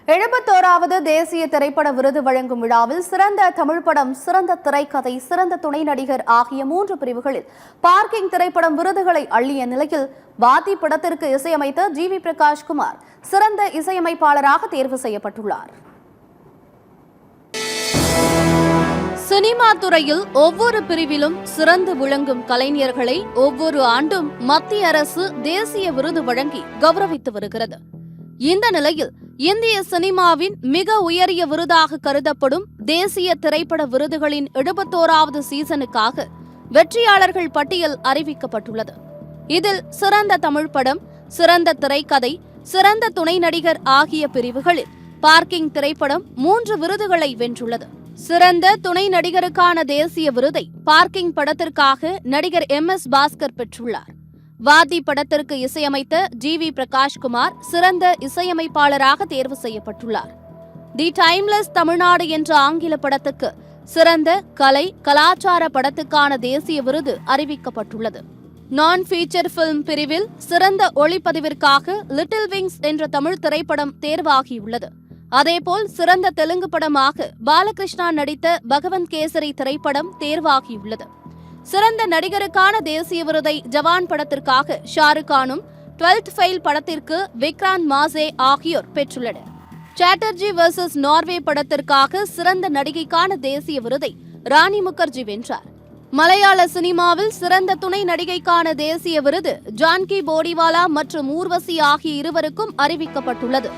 71வது தேசிய திரைப்பட விருது வழங்கும் விழாவில் சிறந்த தமிழ் படம், சிறந்த திரைக்கதை, சிறந்த துணை நடிகர் ஆகிய 3 பிரிவுகளில் பார்க்கிங் திரைப்படம் விருதுகளை அள்ளிய நிலையில் வாதி படத்திற்கு இசையமைத்த ஜி.வி. பிரகாஷ்குமார் சிறந்த இசையமைப்பாளராக தேர்வு செய்யப்பட்டுள்ளார். சினிமா துறையில் ஒவ்வொரு பிரிவிலும் சிறந்து விளங்கும் கலைஞர்களை ஒவ்வொரு ஆண்டும் மத்திய அரசு தேசிய விருது வழங்கி கௌரவித்து வருகிறது. இந்த நிலையில் இந்திய சினிமாவின் மிக உயரிய விருதாக கருதப்படும் தேசிய திரைப்பட விருதுகளின் 71வது சீசனுக்காக வெற்றியாளர்கள் பட்டியல் அறிவிக்கப்பட்டுள்ளது. இதில் சிறந்த தமிழ் படம், சிறந்த திரைக்கதை, சிறந்த துணை நடிகர் ஆகிய பிரிவுகளில் பார்க்கிங் திரைப்படம் 3 விருதுகளை வென்றுள்ளது. சிறந்த துணை நடிகருக்கான தேசிய விருதை பார்க்கிங் படத்திற்காக நடிகர் MS பாஸ்கர் பெற்றுள்ளார். வாதி படத்திற்கு இசையமைத்த ஜி.வி. பிரகாஷ்குமார் சிறந்த இசையமைப்பாளராக தேர்வு செய்யப்பட்டுள்ளார். தி டைம்லெஸ் தமிழ்நாடு என்ற ஆங்கில படத்துக்கு சிறந்த கலை கலாச்சார படத்துக்கான தேசிய விருது அறிவிக்கப்பட்டுள்ளது. நான் ஃபீச்சர் பிலிம் பிரிவில் சிறந்த ஒளிப்பதிவிற்காக லிட்டில் விங்ஸ் என்ற தமிழ் திரைப்படம் தேர்வாகியுள்ளது. அதேபோல் சிறந்த தெலுங்கு படமாக பாலகிருஷ்ணா நடித்த பகவந்த் கேசரி திரைப்படம் தேர்வாகியுள்ளது. சிறந்த நடிகருக்கான தேசிய விருதை ஜவான் படத்திற்காக ஷாருக் கானும், 12th ஃபெயில் படத்திற்கு விக்ராந்த் மாசே ஆகியோர் பெற்றுள்ளனர். சாட்டர்ஜி vs நார்வே படத்திற்காக சிறந்த நடிகைக்கான தேசிய விருதை ராணி முகர்ஜி வென்றார். மலையாள சினிமாவில் சிறந்த துணை நடிகைக்கான தேசிய விருது ஜான்கி போடிவாலா மற்றும் ஊர்வசி ஆகிய இருவருக்கும் அறிவிக்கப்பட்டுள்ளது.